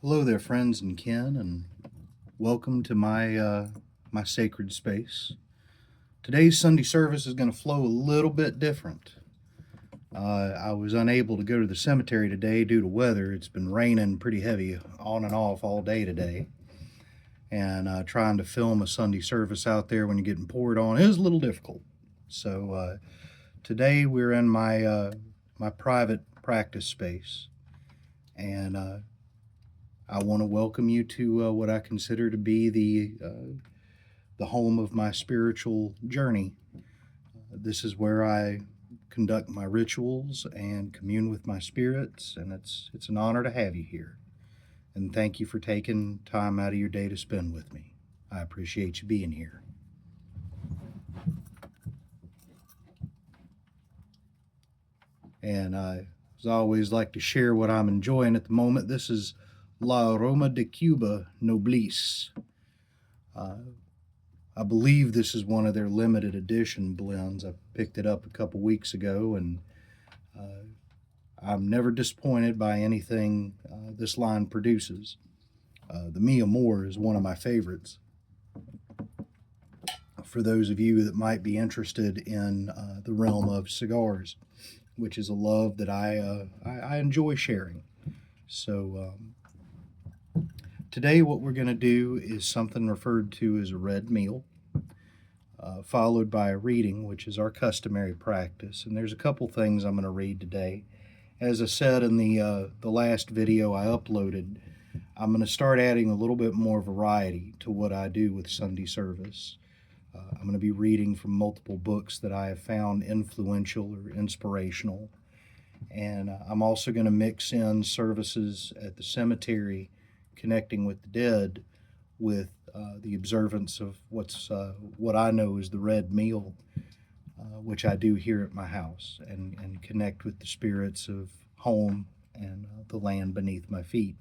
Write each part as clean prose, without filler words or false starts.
Hello there, friends and kin, and welcome to my sacred space. Today's Sunday service is going to flow a little bit different. I was unable to go to the cemetery today due to weather. It's been raining pretty heavy on and off all day today, and trying to film a Sunday service out there when you're getting poured on is a little difficult. So today we're in my private practice space, and I want to welcome you to what I consider to be the home of my spiritual journey. This is where I conduct my rituals and commune with my spirits, and it's an honor to have you here. And thank you for taking time out of your day to spend with me. I appreciate you being here. And I, as always, like to share what I'm enjoying at the moment. This is La Aroma de Cuba Noblesse. I believe this is one of their limited edition blends. I picked it up a couple weeks ago, and I'm never disappointed by anything this line produces. The Mi Amor is one of my favorites. For those of you that might be interested in the realm of cigars, which is a love that I enjoy sharing. So today what we're going to do is something referred to as a red meal, followed by a reading, which is our customary practice. And there's a couple things I'm going to read today. As I said in the last video I uploaded, I'm going to start adding a little bit more variety to what I do with Sundee Service. I'm going to be reading from multiple books that I have found influential or inspirational. And I'm also going to mix in services at the cemetery connecting with the dead with the observance of what I know is the red meal, which I do here at my house, and connect with the spirits of home and the land beneath my feet.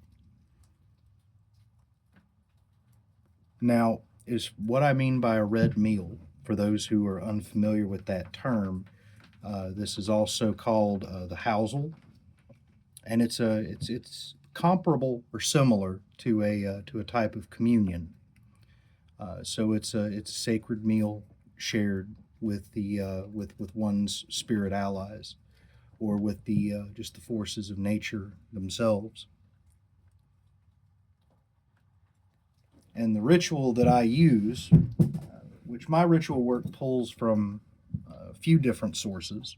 Now, is what I mean by a red meal, for those who are unfamiliar with that term, this is also called the housel, and it's comparable or similar to a type of communion. So it's a sacred meal shared with with one's spirit allies, or with the just the forces of nature themselves. And the ritual that I use, which my ritual work pulls from a few different sources.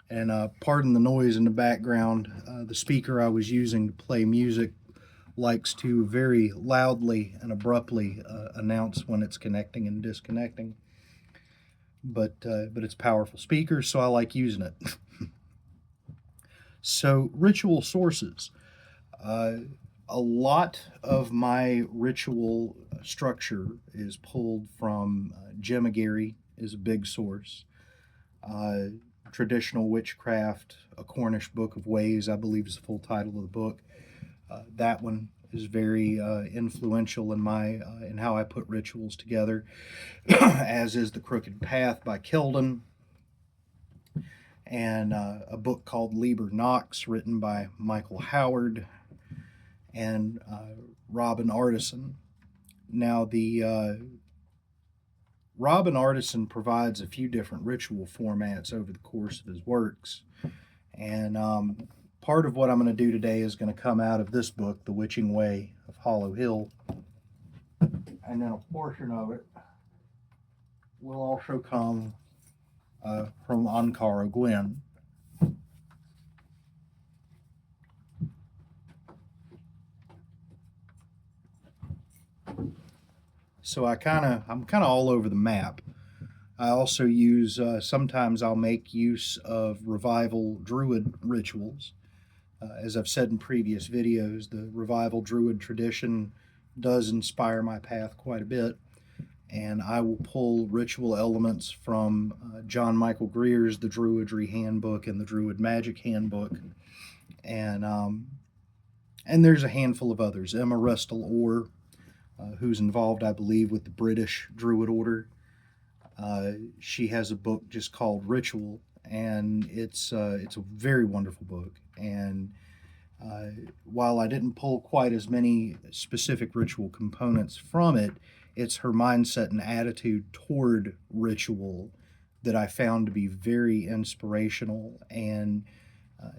And pardon the noise in the background. The speaker I was using to play music likes to very loudly and abruptly announce when it's connecting and disconnecting. But it's powerful speakers, so I like using it. So, ritual sources. A lot of my ritual structure is pulled from Jim Aguirre is a big source. Traditional Witchcraft, A Cornish Book of Ways, I believe is the full title of the book. That one is very influential in in how I put rituals together, as is The Crooked Path by Keldon, and a book called Liber Nox, written by Michael Howard and Robin Artisan. Now, the Robin Artisan provides a few different ritual formats over the course of his works, and part of what I'm going to do today is going to come out of this book, The Witching Way of Hollow Hill, and then a portion of it will also come from Ankara Gwyn. So I'm kind of all over the map. I also use sometimes I'll make use of revival druid rituals. As I've said in previous videos, the revival druid tradition does inspire my path quite a bit, and I will pull ritual elements from John Michael Greer's The Druidry Handbook and the Druid Magic Handbook, and there's a handful of others. Emma Restal Orr, who's involved, I believe, with the British Druid Order, She has a book just called Ritual, and it's a very wonderful book. And uh, while I didn't pull quite as many specific ritual components from it, it's her mindset and attitude toward ritual that I found to be very inspirational, and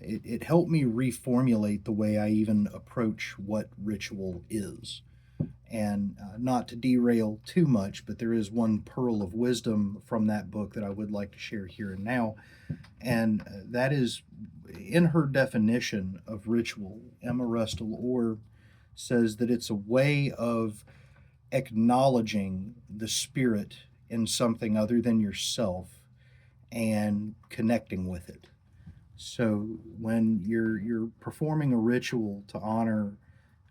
it helped me reformulate the way I even approach what ritual is. And not to derail too much, but there is one pearl of wisdom from that book that I would like to share here and now. And that is in her definition of ritual, Emma Rustle Orr says that it's a way of acknowledging the spirit in something other than yourself and connecting with it. So when you're performing a ritual to honor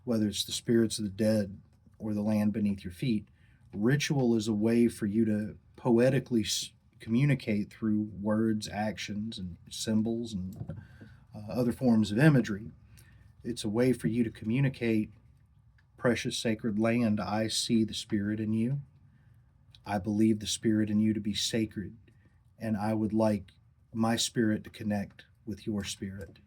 whether it's the spirits of the dead or the land beneath your feet, ritual is a way for you to poetically communicate through words, actions, and symbols and other forms of imagery. It's a way for you to communicate, precious sacred land, I see the spirit in you. I believe the spirit in you to be sacred, and I would like my spirit to connect with your spirit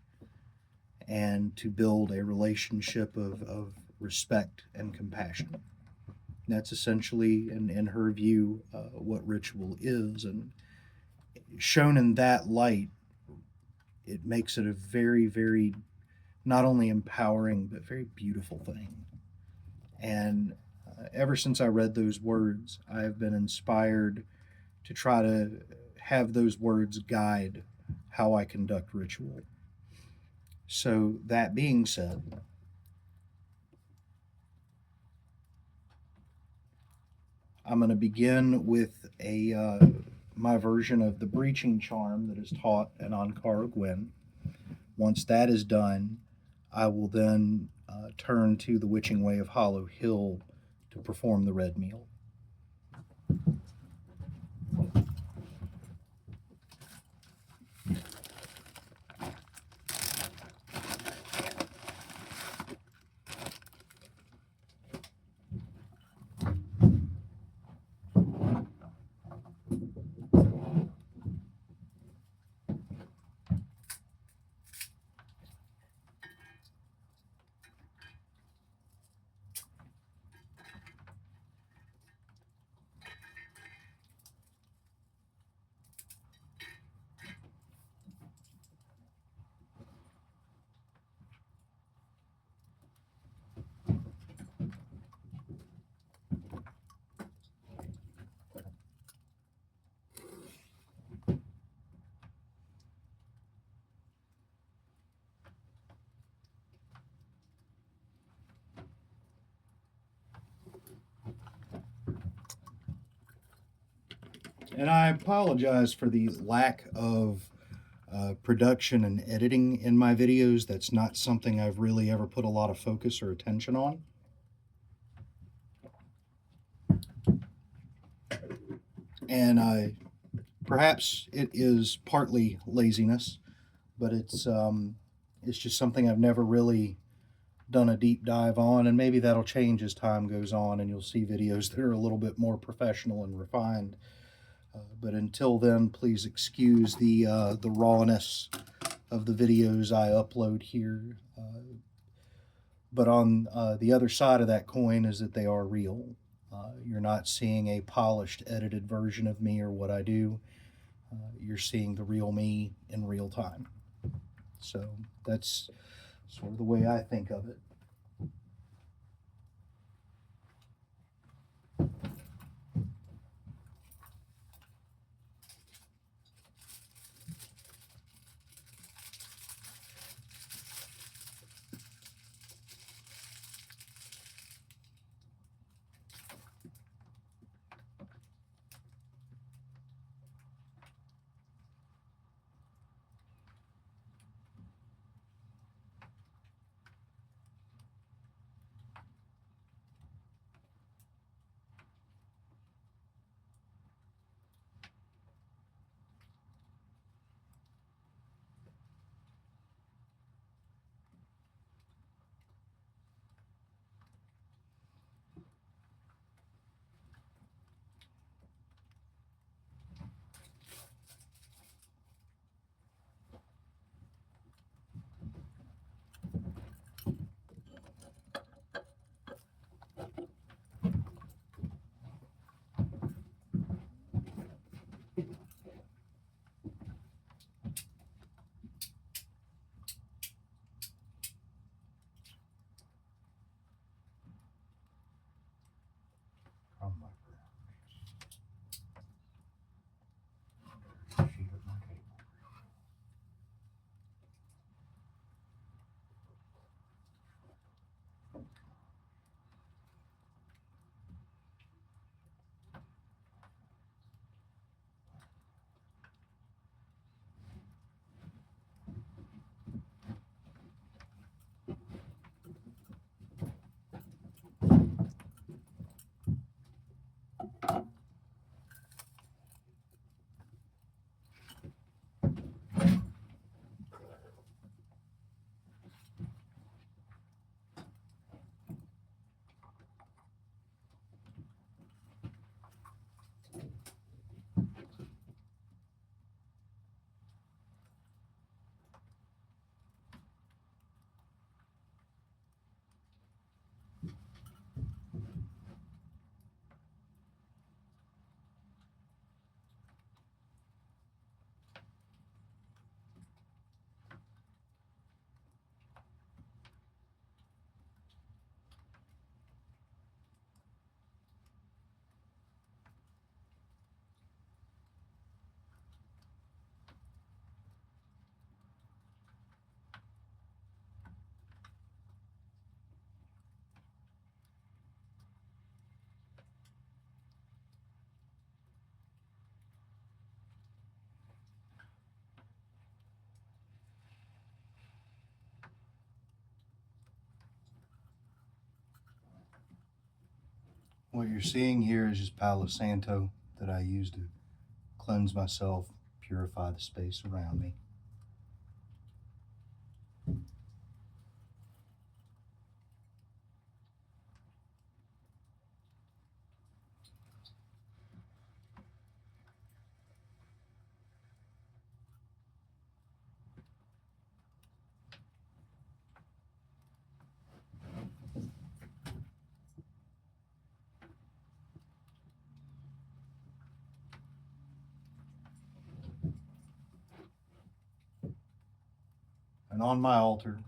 and to build a relationship of respect and compassion. That's essentially, in her view, what ritual is. And shown in that light, it makes it a very, very not only empowering, but very beautiful thing. And ever since I read those words, I have been inspired to try to have those words guide how I conduct ritual. So, that being said, I'm going to begin with a my version of the breaching charm that is taught in Ankara Gwyn. Once that is done, I will then turn to the Witching Way of Hollow Hill to perform the red meal. And I apologize for the lack of production and editing in my videos. That's not something I've really ever put a lot of focus or attention on. And perhaps it is partly laziness, but it's just something I've never really done a deep dive on, and maybe that'll change as time goes on, and you'll see videos that are a little bit more professional and refined. But until then, please excuse the rawness of the videos I upload here. But on the other side of that coin is that they are real. You're not seeing a polished, edited version of me or what I do. You're seeing the real me in real time. So that's sort of the way I think of it. What you're seeing here is just Palo Santo that I use to cleanse myself, purify the space around me. And on my altar,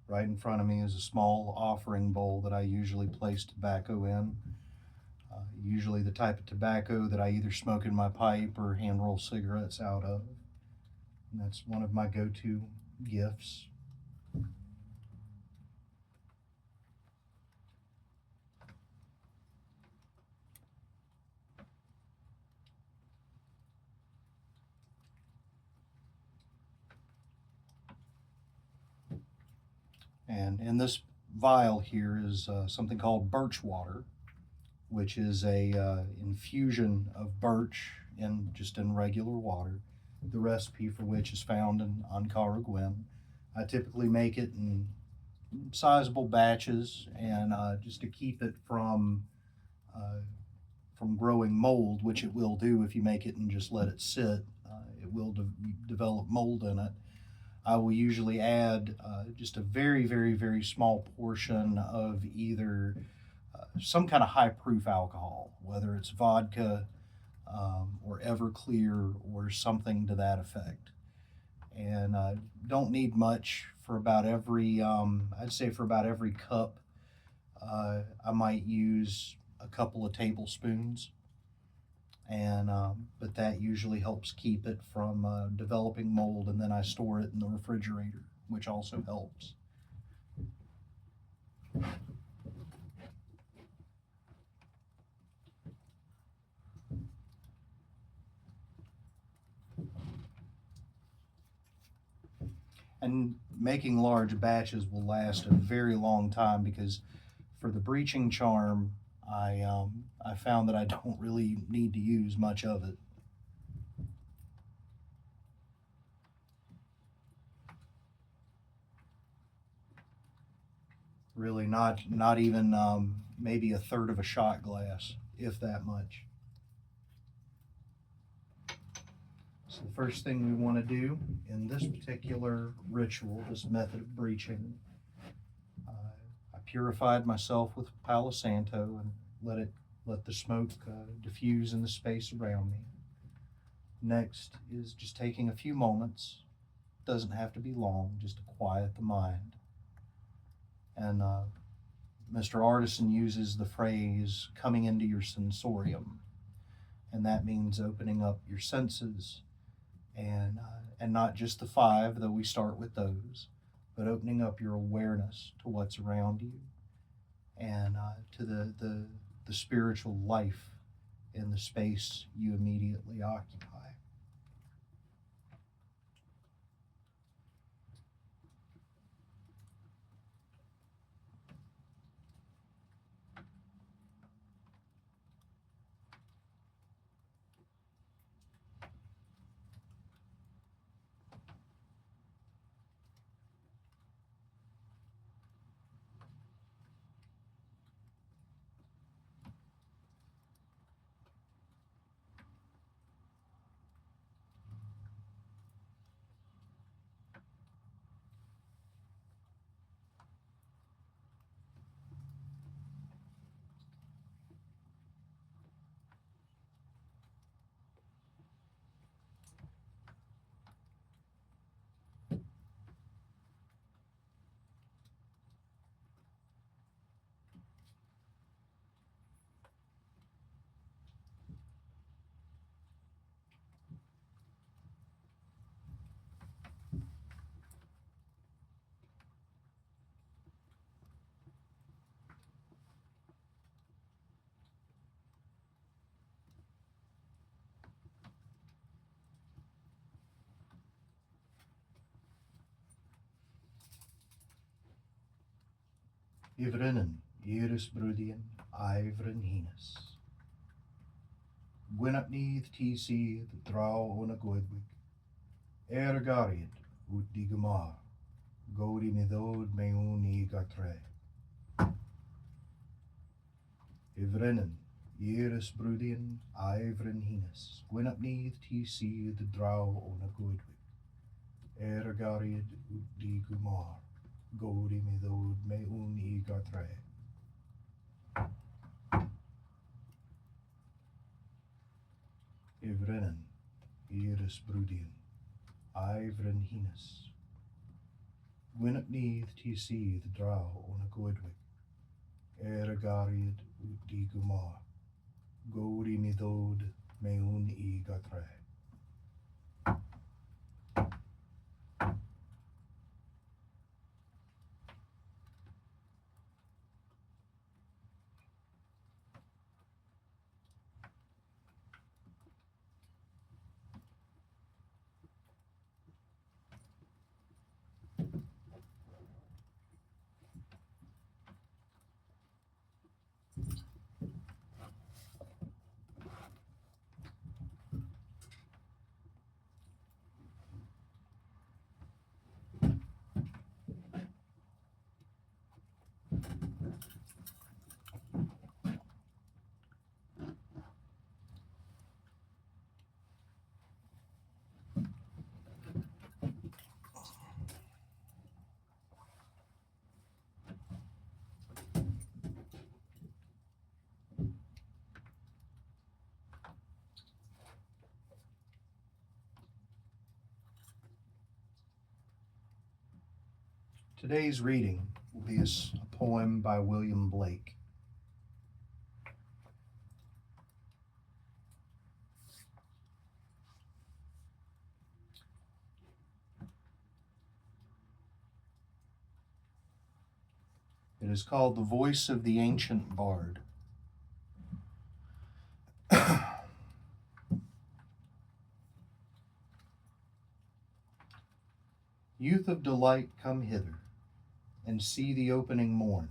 right in front of me, is a small offering bowl that I usually place tobacco in. Usually the type of tobacco that I either smoke in my pipe or hand roll cigarettes out of. And that's one of my go-to gifts. And in this vial here is something called birch water, which is a infusion of birch in regular water. The recipe for which is found in Ankara Gwen. I typically make it in sizable batches, and just to keep it from growing mold, which it will do if you make it and just let it sit. It will develop mold in it. I will usually add just a very, very, very small portion of either some kind of high proof alcohol, whether it's vodka or Everclear or something to that effect. And don't need much for about every, I'd say for about every cup, I might use a couple of tablespoons. And but that usually helps keep it from developing mold, and then I store it in the refrigerator, which also helps. And making large batches will last a very long time because for the breaching charm, I found that I don't really need to use much of it. Really, not even maybe a third of a shot glass, if that much. So the first thing we want to do in this particular ritual, this method of breaching, I purified myself with Palo Santo and let the smoke diffuse in the space around me. Next is just taking a few moments. Doesn't have to be long, just to quiet the mind. And Mr. Artisan uses the phrase coming into your sensorium, and that means opening up your senses, and not just the five, though we start with those, but opening up your awareness to what's around you, and to the spiritual life in the space you immediately occupy. Ivrenin, Iris Brudien, ivren hines. Gwinnap neath TC the draw on a goedwig. Ergariad ut digamar. Godi midod meuni gatre. Ivrennen, Iris Brudian, ivren hines. Gwinnap neath TC the draw on a goedwig. Ergariad ut digamar. Godi midod meuni gatre. Ivrennen, Iris Brudian, ivren hines. Gwinnap neath TC the draw on a goedwig. Ergariad ut digumar. Godi midod meun I gatre. Today's reading will be a poem by William Blake. It is called The Voice of the Ancient Bard. Youth of delight, come hither, and see the opening morn,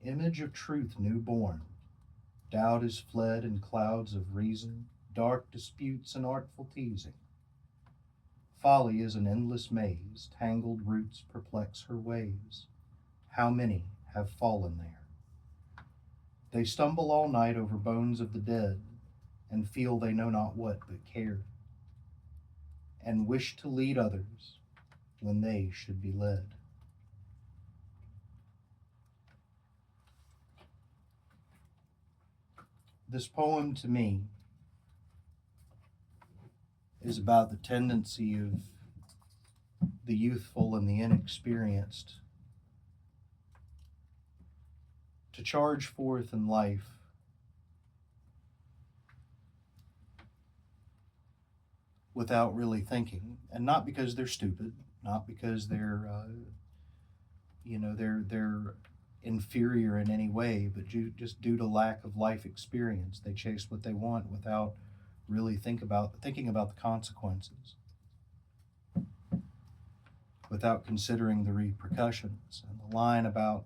image of truth new-born. Doubt is fled in clouds of reason, dark disputes and artful teasing. Folly is an endless maze, tangled roots perplex her ways. How many have fallen there? They stumble all night over bones of the dead, and feel they know not what but care, and wish to lead others when they should be led. This poem to me is about the tendency of the youthful and the inexperienced to charge forth in life without really thinking, and not because they're stupid, not because they're they're inferior in any way, but just due to lack of life experience. They chase what they want without really thinking about the consequences, without considering the repercussions. And the line about,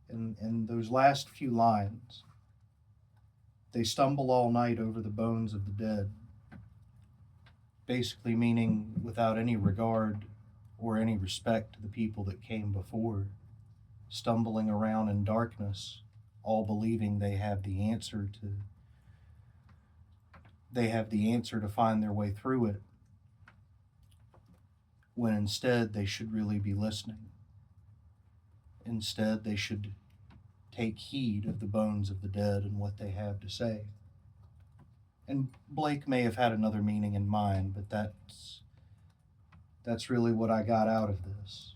in those last few lines, they stumble all night over the bones of the dead, basically meaning without any regard or any respect to the people that came before, stumbling around in darkness, all believing they have the answer to find their way through it, when instead they should really be listening. Instead, they should take heed of the bones of the dead and what they have to say. And Blake may have had another meaning in mind, but that's really what I got out of this.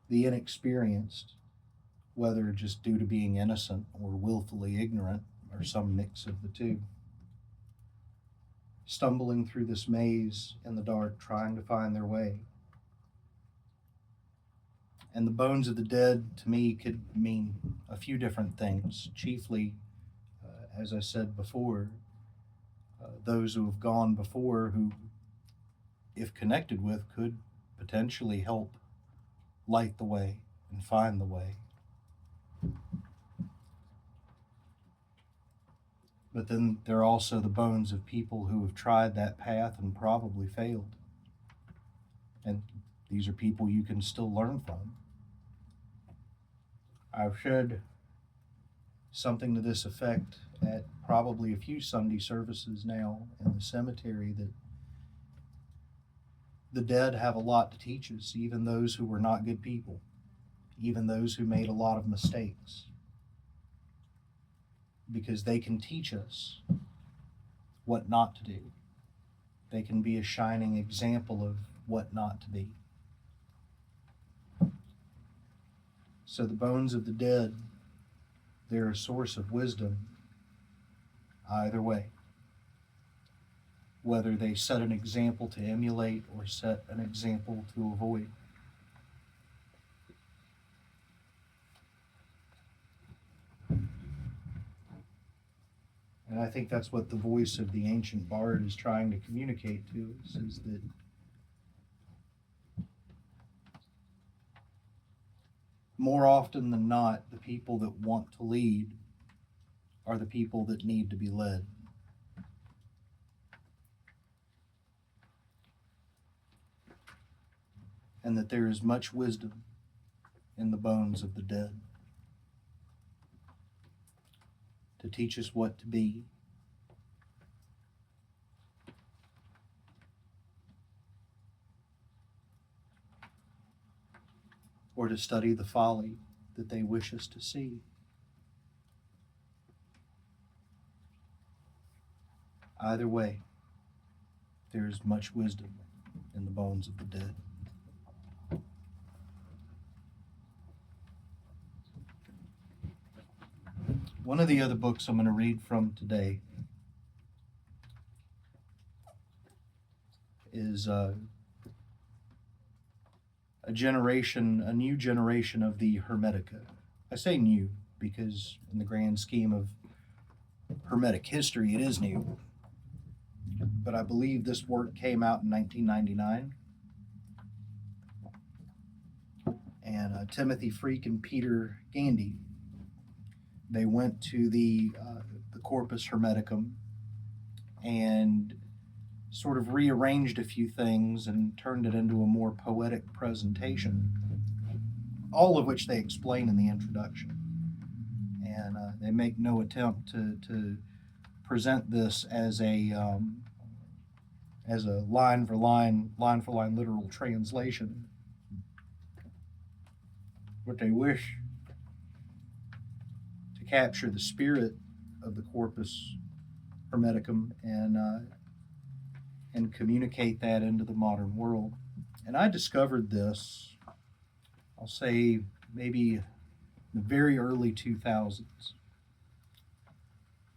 The inexperienced, whether just due to being innocent or willfully ignorant, or some mix of the two, stumbling through this maze in the dark, trying to find their way. And the bones of the dead, to me, could mean a few different things, chiefly, as I said before, those who have gone before, who, if connected with, could potentially help light the way and find the way. But then there are also the bones of people who have tried that path and probably failed. And these are people you can still learn from. I've shared something to this effect at probably a few Sundee services now in the cemetery, that the dead have a lot to teach us, even those who were not good people, even those who made a lot of mistakes, because they can teach us what not to do. They can be a shining example of what not to be. So the bones of the dead, they're a source of wisdom either way. Whether they set an example to emulate or set an example to avoid. And I think that's what the voice of the ancient bard is trying to communicate to us, is that more often than not, the people that want to lead are the people that need to be led. And that there is much wisdom in the bones of the dead to teach us what to be. Or to study the folly that they wish us to see. Either way, there is much wisdom in the bones of the dead. One of the other books I'm going to read from today is a new generation of the Hermetica. I say new because in the grand scheme of Hermetic history, it is new. But I believe this work came out in 1999. And Timothy Freak and Peter Gandy, they went to the Corpus Hermeticum and sort of rearranged a few things and turned it into a more poetic presentation, all of which they explain in the introduction. And they make no attempt to present this as a line for line literal translation, but they wish to capture the spirit of the Corpus Hermeticum and communicate that into the modern world. And I discovered this, I'll say maybe the very early 2000s.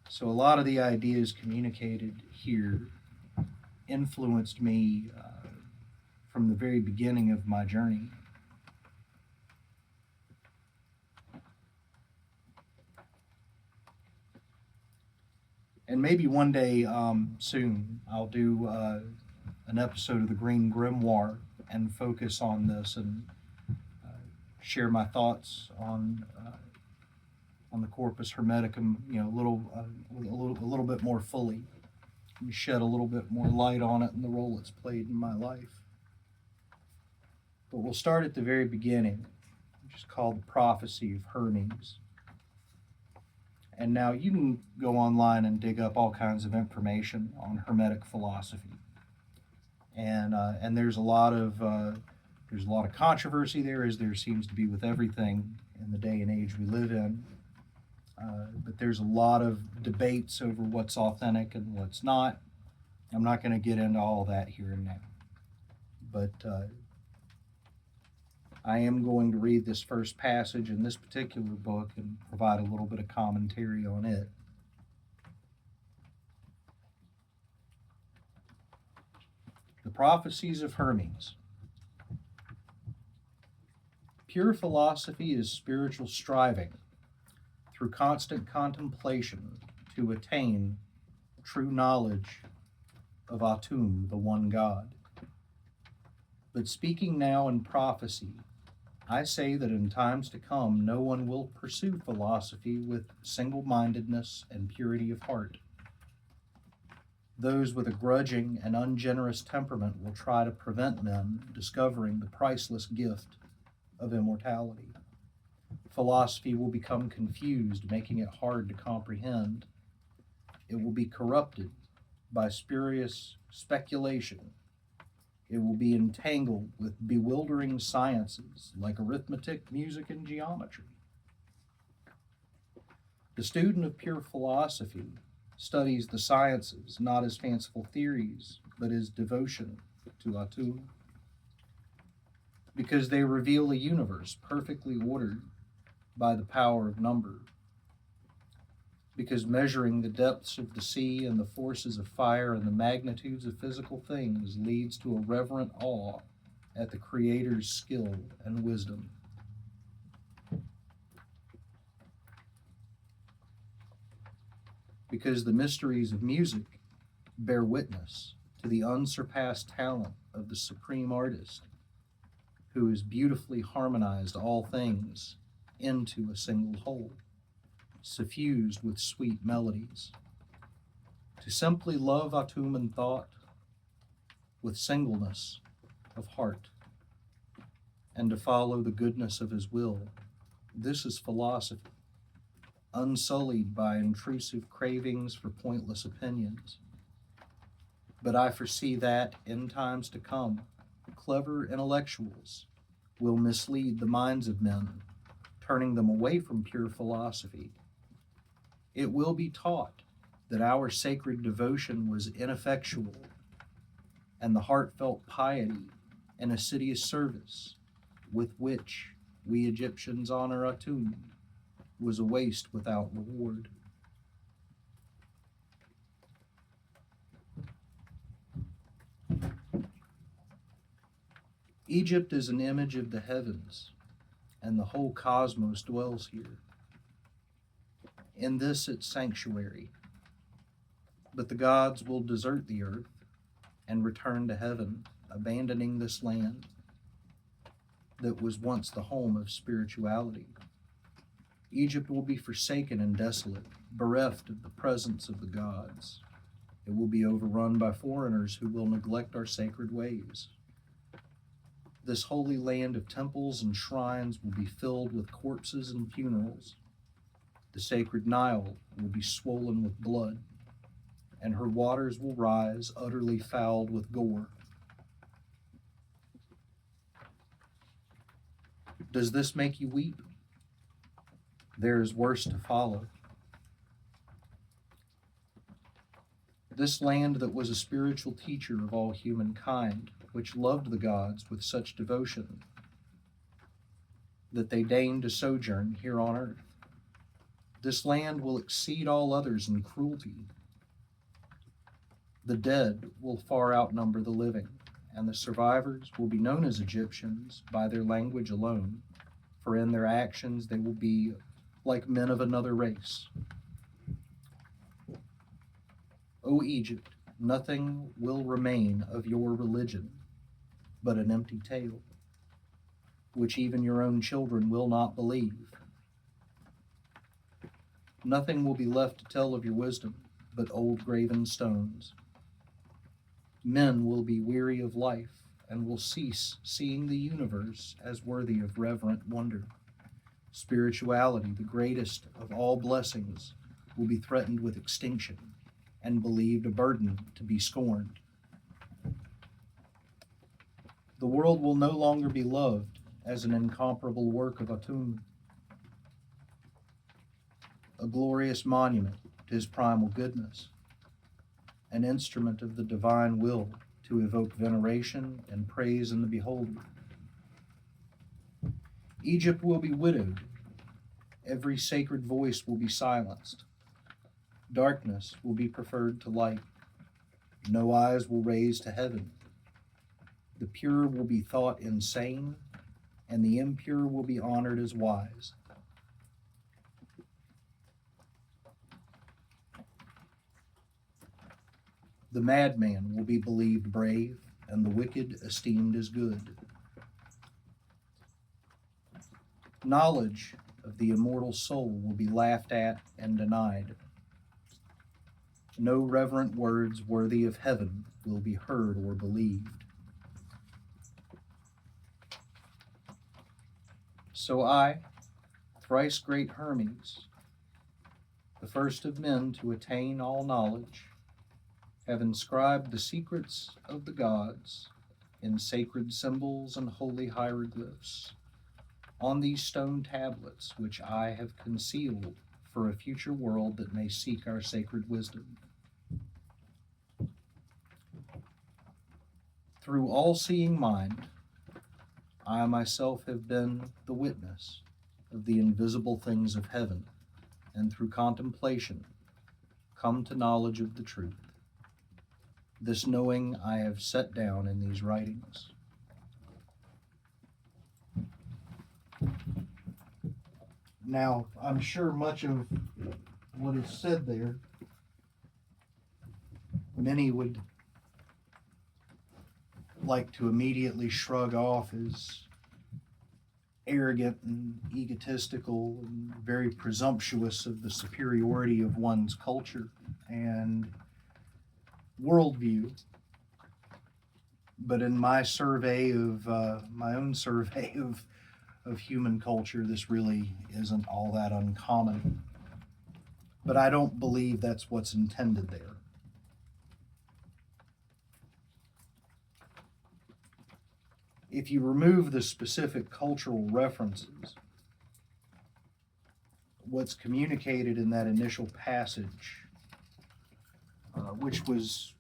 So a lot of the ideas communicated here influenced me from the very beginning of my journey. And maybe one day soon I'll do an episode of the Green Grimoire and focus on this and share my thoughts on the Corpus Hermeticum, a little bit more fully, and shed a little bit more light on it and the role it's played in my life. But we'll start at the very beginning, which is called the Prophecy of Hermes. And now you can go online and dig up all kinds of information on Hermetic philosophy, and there's a lot of controversy there, as there seems to be with everything in the day and age we live in. But there's a lot of debates over what's authentic and what's not. I'm not going to get into all that here and now, but I am going to read this first passage in this particular book and provide a little bit of commentary on it. The Prophecies of Hermes. Pure philosophy is spiritual striving through constant contemplation to attain true knowledge of Atum, the one God. But speaking now in prophecy, I say that in times to come, no one will pursue philosophy with single mindedness and purity of heart. Those with a grudging and ungenerous temperament will try to prevent men discovering the priceless gift of immortality. Philosophy will become confused, making it hard to comprehend. It will be corrupted by spurious speculation. It will be entangled with bewildering sciences like arithmetic, music, and geometry. The student of pure philosophy studies the sciences not as fanciful theories, but as devotion to Atum, because they reveal a universe perfectly ordered by the power of number, because measuring the depths of the sea and the forces of fire and the magnitudes of physical things leads to a reverent awe at the Creator's skill and wisdom. Because the mysteries of music bear witness to the unsurpassed talent of the supreme artist who has beautifully harmonized all things into a single whole, suffused with sweet melodies. To simply love Atum in thought with singleness of heart, and to follow the goodness of his will, this is philosophy, unsullied by intrusive cravings for pointless opinions. But I foresee that, in times to come, clever intellectuals will mislead the minds of men, turning them away from pure philosophy. It will be taught that our sacred devotion was ineffectual, and the heartfelt piety and assiduous service with which we Egyptians honor Atum was a waste without reward. Egypt is an image of the heavens, and the whole cosmos dwells here. In this its sanctuary, but the gods will desert the earth and return to heaven, abandoning this land that was once the home of spirituality. Egypt will be forsaken and desolate, bereft of the presence of the gods. It will be overrun by foreigners who will neglect our sacred ways. This holy land of temples and shrines will be filled with corpses and funerals. The sacred Nile will be swollen with blood, and her waters will rise utterly fouled with gore. Does this make you weep? There is worse to follow. This land that was a spiritual teacher of all humankind, which loved the gods with such devotion that they deigned to sojourn here on earth. This land will exceed all others in cruelty. The dead will far outnumber the living, and the survivors will be known as Egyptians by their language alone, for in their actions they will be like men of another race. O Egypt, nothing will remain of your religion but an empty tale, which even your own children will not believe. Nothing will be left to tell of your wisdom but old graven stones. Men will be weary of life and will cease seeing the universe as worthy of reverent wonder. Spirituality, the greatest of all blessings, will be threatened with extinction and believed a burden to be scorned. The world will no longer be loved as an incomparable work of Atum, a glorious monument to his primal goodness, an instrument of the divine will to evoke veneration and praise in the beholder. Egypt will be widowed. Every sacred voice will be silenced. Darkness will be preferred to light. No eyes will raise to heaven. The pure will be thought insane, and the impure will be honored as wise. The madman will be believed brave, and the wicked esteemed as good. Knowledge of the immortal soul will be laughed at and denied. No reverent words worthy of heaven will be heard or believed. So I, thrice great Hermes, the first of men to attain all knowledge, have inscribed the secrets of the gods in sacred symbols and holy hieroglyphs on these stone tablets which I have concealed for a future world that may seek our sacred wisdom. Through all-seeing mind, I myself have been the witness of the invisible things of heaven, and through contemplation come to knowledge of the truth. This knowing I have set down in these writings. Now, I'm sure much of what is said there, many would like to immediately shrug off as arrogant and egotistical and very presumptuous of the superiority of one's culture and worldview. But in my survey of my own survey of human culture, this really isn't all that uncommon. But I don't believe that's what's intended there. If you remove the specific cultural references, what's communicated in that initial passage, which was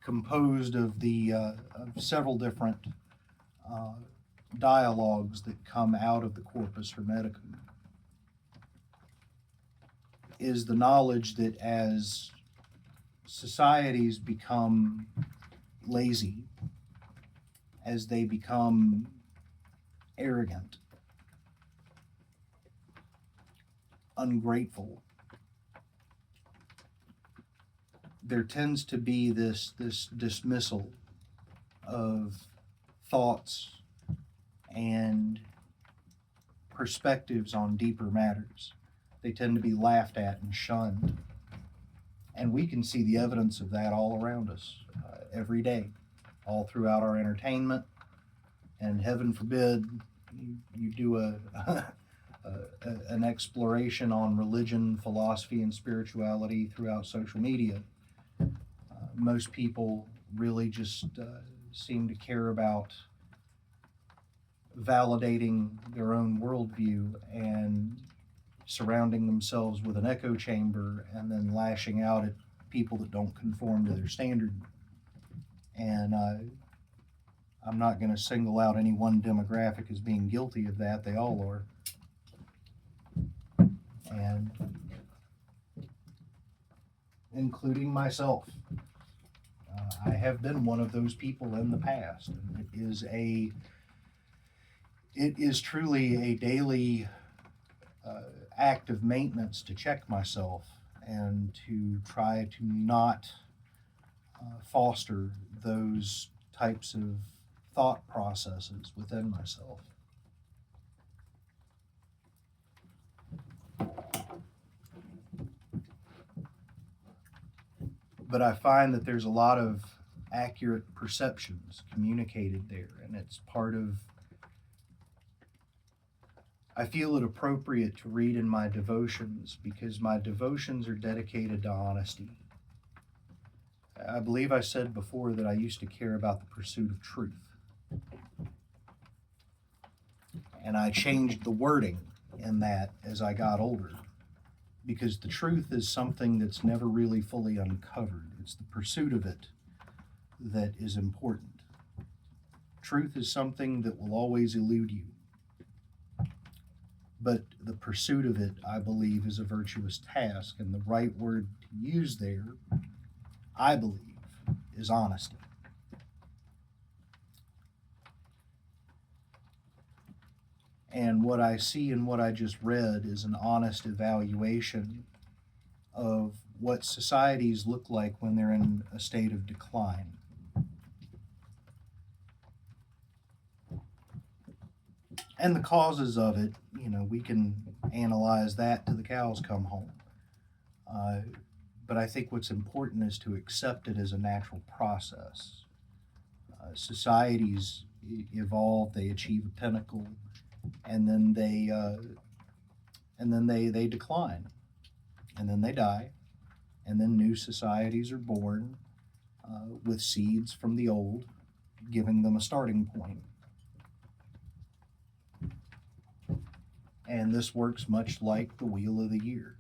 composed of of several different dialogues that come out of the Corpus Hermeticum, is the knowledge that as societies become lazy, as they become arrogant, ungrateful, there tends to be this dismissal of thoughts and perspectives on deeper matters. They tend to be laughed at and shunned. And we can see the evidence of that all around us every day, all throughout our entertainment. And heaven forbid you do an exploration on religion, philosophy, and spirituality throughout social media. Most people really just seem to care about validating their own worldview and surrounding themselves with an echo chamber and then lashing out at people that don't conform to their standard. And I'm not going to single out any one demographic as being guilty of that. They all are. And including myself. I have been one of those people in the past. And it is truly a daily act of maintenance to check myself and to try to not foster those types of thought processes within myself. But I find that there's a lot of accurate perceptions communicated there, and it's part of, I feel it appropriate to read in my devotions because my devotions are dedicated to honesty. I believe I said before that I used to care about the pursuit of truth. And I changed the wording in that as I got older, because the truth is something that's never really fully uncovered. It's the pursuit of it that is important. Truth is something that will always elude you. But the pursuit of it, I believe, is a virtuous task, and the right word to use there, I believe, is honesty. And what I see in what I just read is an honest evaluation of what societies look like when they're in a state of decline. And the causes of it, we can analyze that till the cows come home. But I think what's important is to accept it as a natural process. Societies evolve, they achieve a pinnacle, and then they decline, and then they die, and then new societies are born with seeds from the old, giving them a starting point. And this works much like the wheel of the year.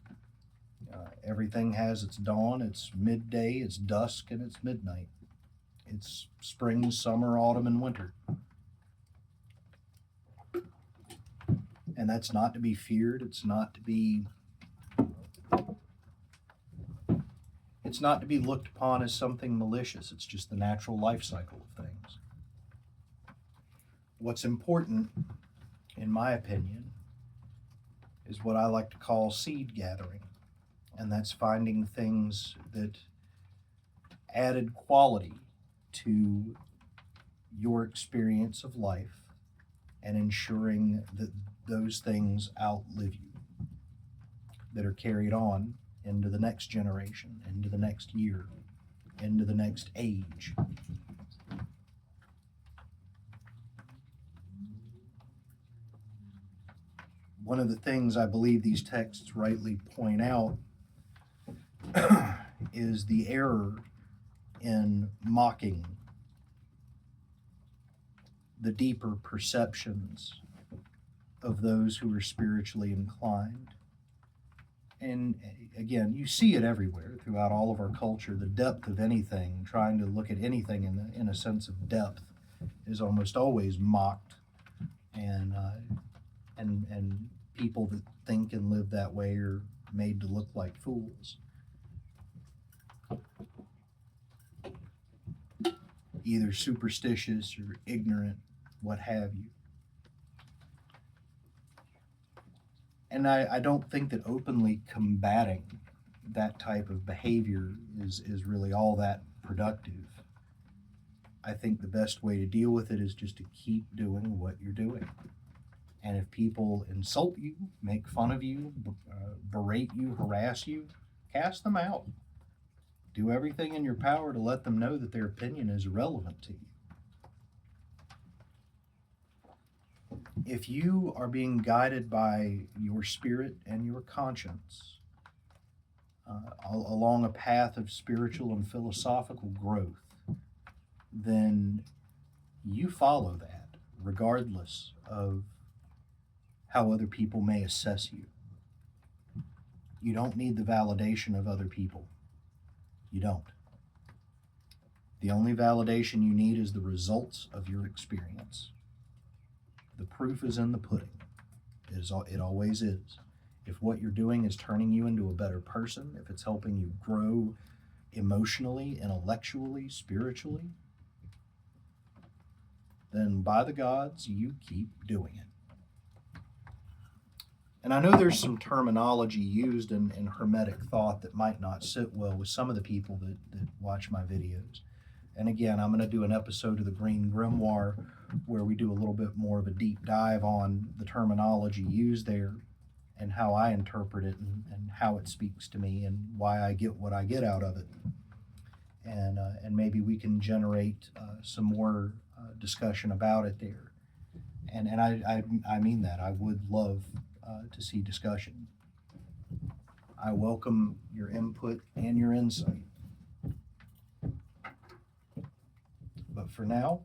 Everything has its dawn, its midday, its dusk, and its midnight. It's spring, summer, autumn, and winter. And that's not to be feared. It's not to be looked upon as something malicious. It's just the natural life cycle of things. What's important, in my opinion, is what I like to call seed gathering. And that's finding things that added quality to your experience of life and ensuring that those things outlive you, that are carried on into the next generation, into the next year, into the next age. One of the things I believe these texts rightly point out is the error in mocking the deeper perceptions of those who are spiritually inclined. And again, you see it everywhere throughout all of our culture. The depth of anything, trying to look at anything in a sense of depth, is almost always mocked, and people that think and live that way are made to look like fools. Either superstitious or ignorant, what have you. And I don't think that openly combating that type of behavior is really all that productive. I think the best way to deal with it is just to keep doing what you're doing. And if people insult you, make fun of you, berate you, harass you, cast them out. Do everything in your power to let them know that their opinion is irrelevant to you. If you are being guided by your spirit and your conscience along a path of spiritual and philosophical growth, then you follow that regardless of how other people may assess you. You don't need the validation of other people. You don't. The only validation you need is the results of your experience. The proof is in the pudding. It always is. If what you're doing is turning you into a better person, if it's helping you grow emotionally, intellectually, spiritually, then by the gods, you keep doing it. And I know there's some terminology used in Hermetic thought that might not sit well with some of the people that watch my videos. And again, I'm going to do an episode of the Green Grimoire where we do a little bit more of a deep dive on the terminology used there and how I interpret it and how it speaks to me and why I get what I get out of it. And maybe we can generate some more discussion about it there. And I mean that. I would love to see discussion. I welcome your input and your insight. But for now,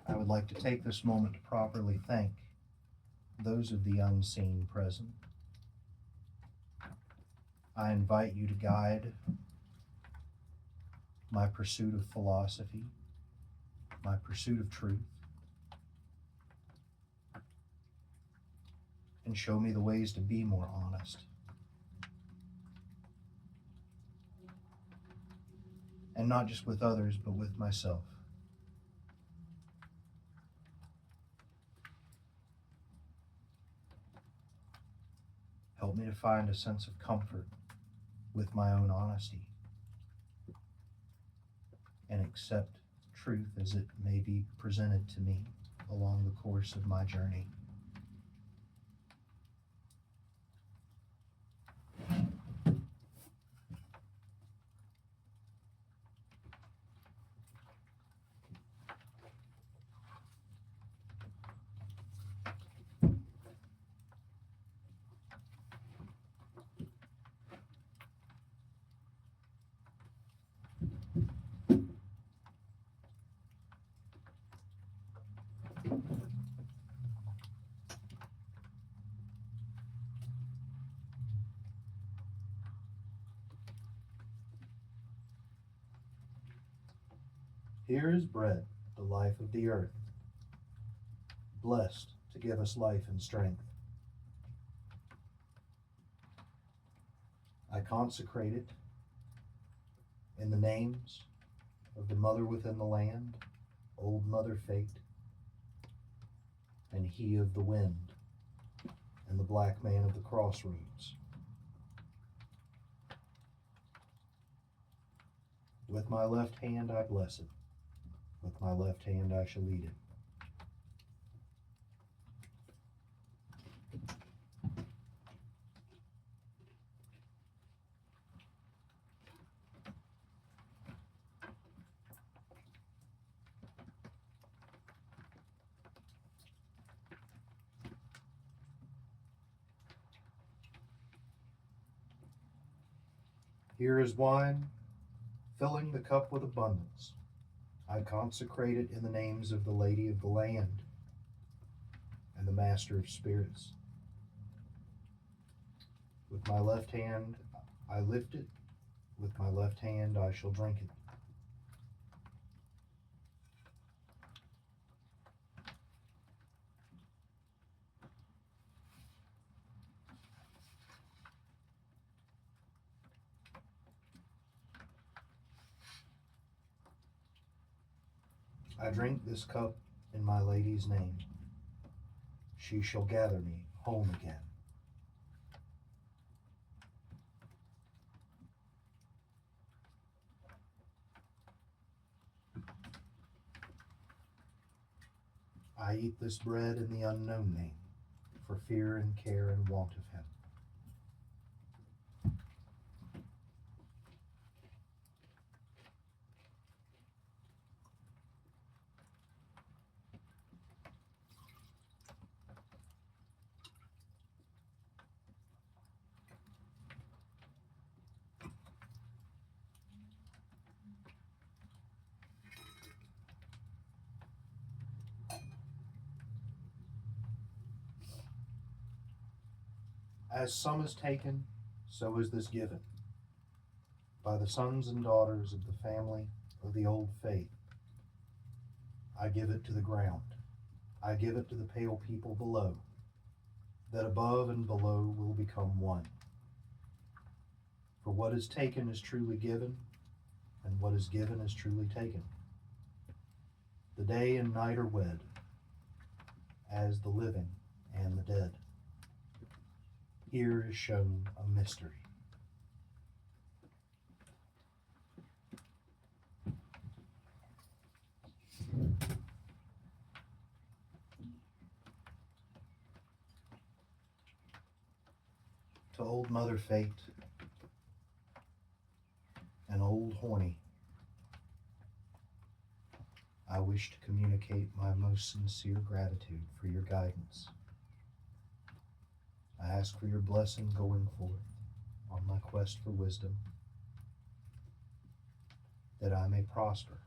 I would like to take this moment to properly thank those of the unseen present. I invite you to guide my pursuit of philosophy, my pursuit of truth, and show me the ways to be more honest. And not just with others, but with myself. Help me to find a sense of comfort with my own honesty and accept truth as it may be presented to me along the course of my journey. Here is bread, the life of the earth, blessed to give us life and strength. I consecrate it in the names of the mother within the land, old Mother Fate, and he of the wind, and the black man of the crossroads. With my left hand I bless it. With my left hand I shall eat it. Here is wine, filling the cup with abundance. I consecrate it in the names of the Lady of the Land and the Master of Spirits. With my left hand I lift it, with my left hand I shall drink it. I drink this cup in my Lady's name. She shall gather me home again. I eat this bread in the unknown name, for fear and care and want of him. As some is taken, so is this given. By the sons and daughters of the family of the old faith, I give it to the ground. I give it to the pale people below, that above and below will become one. For what is taken is truly given, and what is given is truly taken. The day and night are wed, as the living and the dead. Here is shown a mystery. To old Mother Fate and old Horny, I wish to communicate my most sincere gratitude for your guidance. I ask for your blessing going forth on my quest for wisdom, that I may prosper,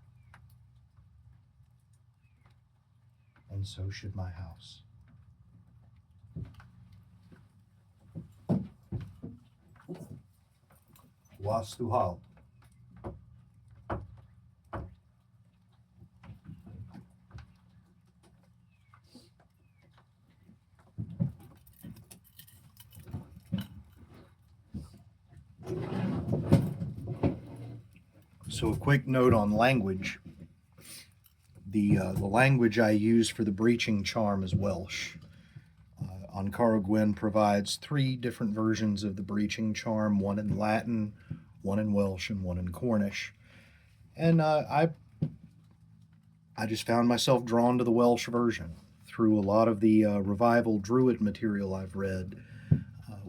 and so should my house. Wastuhal. So a quick note on language. The language I use for the breaching charm is Welsh. Ancora Gwyn provides 3 different versions of the breaching charm, one in Latin, one in Welsh, and one in Cornish. And I just found myself drawn to the Welsh version. Through a lot of the revival Druid material I've read,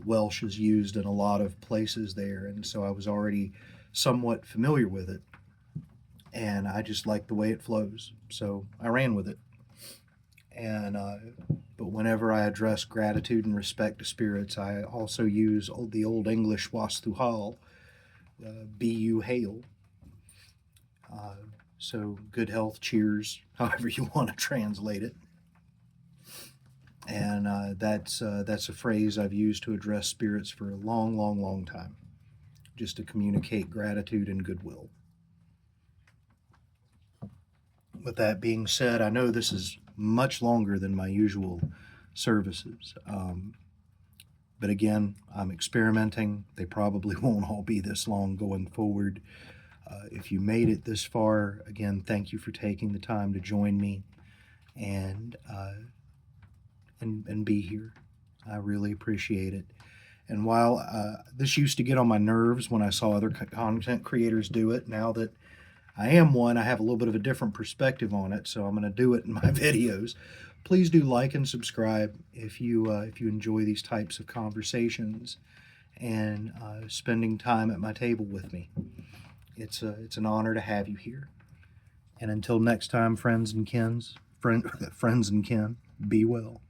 Welsh is used in a lot of places there, and so I was already somewhat familiar with it, and I just liked the way it flows, so I ran with it. And but whenever I address gratitude and respect to spirits, I also use the Old English Wastuhal, be you hail. So good health, cheers, however you want to translate it. And that's a phrase I've used to address spirits for a long, long, long time, just to communicate gratitude and goodwill. With that being said, I know this is much longer than my usual services. But again, I'm experimenting. They probably won't all be this long going forward. If you made it this far, again, thank you for taking the time to join me and be here. I really appreciate it. And while this used to get on my nerves when I saw other content creators do it, now that I am one, I have a little bit of a different perspective on it, so I'm going to do it in my videos. Please do like and subscribe if you enjoy these types of conversations and spending time at my table with me. It's an honor to have you here. And until next time, friends and kin, be well.